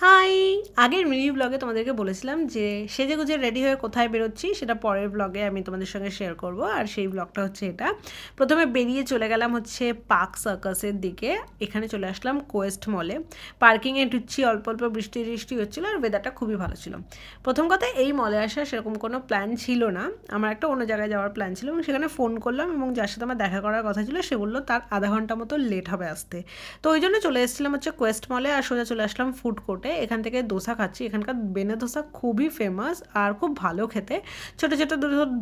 High! আগের mini ব্লগে তোমাদেরকে বলেছিলাম যে সেজেগুজে রেডি হয়ে কোথায় বেরোচ্ছি সেটা পরের ব্লগে আমি তোমাদের সঙ্গে শেয়ার করব। আর সেই ব্লগটা হচ্ছে এটা। প্রথমে বেরিয়ে চলে গেলাম হচ্ছে পার্ক সার্কাসের দিকে। এখানে চলে আসলাম কোয়েস্ট মলে। পার্কিংয়ে ঢুকছি, অল্প অল্প বৃষ্টি বৃষ্টি হচ্ছিলো আর ওয়েদারটা খুবই ভালো ছিল। প্রথম কথা, এই মলে আসার সেরকম কোনো প্ল্যান ছিল না। আমার একটা অন্য জায়গায় যাওয়ার প্ল্যান ছিল এবং সেখানে ফোন করলাম এবং যার সাথে আমার দেখা করার কথা ছিল সে বললো তার আধা ঘন্টা মতো লেট হবে আসতে। তো ওই জন্য চলে এসেছিলাম হচ্ছে কোয়েস্ট মলে আর সোজা চলে আসলাম ফুড কোর্টে। এখান থেকে দোসা খাচ্ছি। এখানকার বেনে দোসা খুবই ফেমাস আর খুব ভালো খেতে। ছোটো ছোটো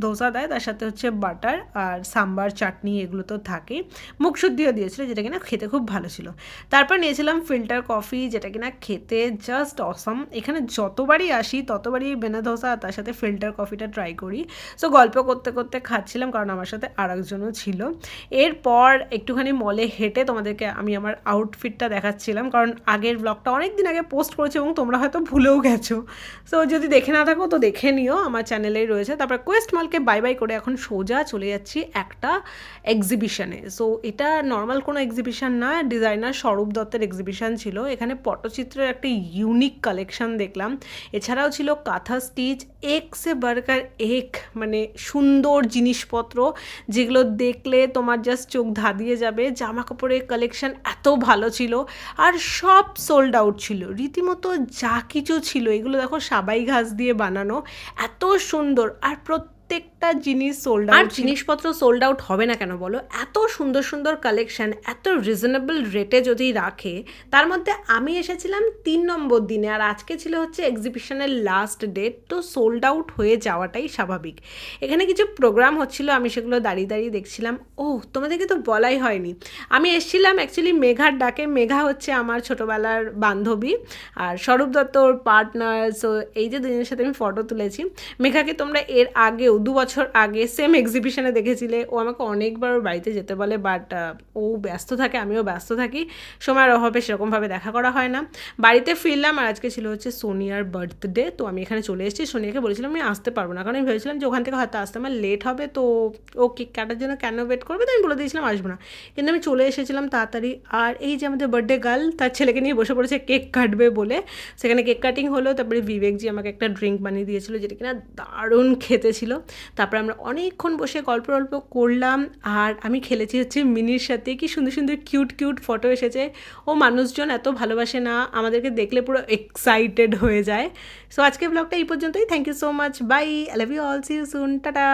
দোসা দেয়, তার সাথে হচ্ছে বাটার আর সাম্বার চাটনি এগুলো তো থাকেই। মুখশুদ্ধিও দিয়েছিল যেটা কিনা খেতে খুব ভালো ছিল। তারপর নিয়েছিলাম ফিল্টার কফি যেটা কিনা খেতে জাস্ট অসম। এখানে যতবারই আসি ততবারই বেনে দোসা আর তার সাথে ফিল্টার কফিটা ট্রাই করি। সো গল্প করতে করতে খাচ্ছিলাম কারণ আমার সাথে আর একজনও ছিল। এরপর একটুখানি মলে হেঁটে তোমাদেরকে আমি আমার আউটফিটটা দেখাচ্ছিলাম, কারণ আগের ব্লগটা অনেক দিন আগে পোস্ট করেছি এবং তোমরা হয়তো ভুলেও গেছো। সো যদি দেখে না থাকো তো দেখে নিও, আমার চ্যানেলেই রয়েছে। তারপর কোয়েস্ট মলকে বাই বাই করে এখন সোজা চলে যাচ্ছি একটা এক্সিবিশনে। সো এটা নর্মাল কোনো এক্সিবিশন না, ডিজাইনার স্বরূপ দত্তের এক্সিবিশন ছিল। এখানে পটচিত্রের একটা ইউনিক কালেকশন দেখলাম। এছাড়াও ছিল কাঁথা স্টিচ, এক সে বারকার এক, মানে সুন্দর জিনিসপত্র যেগুলো দেখলে তোমার জাস্ট চোখ ধাঁধিয়ে যাবে। জামা কাপড়ের কালেকশন এত ভালো ছিল আর সব সোল্ড আউট ছিল রীতিমতো। যা কিছু ছিল এগুলো দেখো সাবাই ঘাস দিয়ে বানানো, এত সুন্দর আর প্রত্যেকটা জিনিস সোল্ড আউট। আর জিনিসপত্র সোল্ড আউট হবে না কেন বলো? এত সুন্দর সুন্দর কালেকশন এত রিজনেবল রেটে যদি রাখে। তার মধ্যে আমি এসেছিলাম 3 নম্বর দিনে আর আজকে ছিল হচ্ছে এক্সিবিশনের লাস্ট ডেট, তো সোল্ড আউট হয়ে যাওয়াটাই স্বাভাবিক। এখানে কিছু প্রোগ্রাম হচ্ছিল, আমি সেগুলো দাঁড়িয়ে দাঁড়িয়ে দেখছিলাম। তোমাদেরকে তো বলাই হয়নি, আমি এসেছিলাম অ্যাকচুয়ালি মেঘার ডাকে। মেঘা হচ্ছে আমার ছোটোবেলার বান্ধবী আর স্বরূপ দত্তর পার্টনার। সো এই যে দুজনের সাথে আমি ফটো তুলেছি। মেঘাকে তোমরা এর আগেও 2 বছর আগে সেম এক্সিবিশনে দেখেছিলে। ও আমাকে অনেকবার ওর বাড়িতে যেতে বলে, বাট ও ব্যস্ত থাকে, আমিও ব্যস্ত থাকি, সময়ের অভাবে সেরকমভাবে দেখা করা হয় না। বাড়িতে ফিরলাম আর আজকে ছিল হচ্ছে সোনিয়ার বার্থডে। তো আমি এখানে চলে এসেছি। সোনিয়াকে বলেছিলাম আমি আসতে পারবো না, কারণ আমি ভেবেছিলাম যে ওখান থেকে হয়তো আসতে আমার লেট হবে, তো ও কেক কাটার জন্য কেন ওয়েট করবে, তো আমি বলে দিয়েছিলাম আসবো না। কিন্তু আমি চলে এসেছিলাম তাড়াতাড়ি। আর এই যে আমাদের বার্থডে গার্ল তার ছেলেকে নিয়ে বসে পড়েছে কেক কাটবে বলে। সেখানে কেক কাটিং হলো, তারপরে বিবেকজি আমাকে একটা ড্রিঙ্ক বানিয়ে দিয়েছিল যেটা কিনা দারুণ খেতে ছিল। তারপরে আমরা অনেকক্ষণ বসে গল্প করলাম আর আমি খেলেছি হচ্ছে মিনির সাথে। কি সুন্দর সুন্দর কিউট কিউট ফটো এসেছে। ও মানুষজন এত ভালোবাসে না, আমাদেরকে দেখলে পুরো এক্সাইটেড হয়ে যায়। সো আজকে ব্লগটা এই পর্যন্তই। Thank you so much, bye, I love you all, see you soon, tata.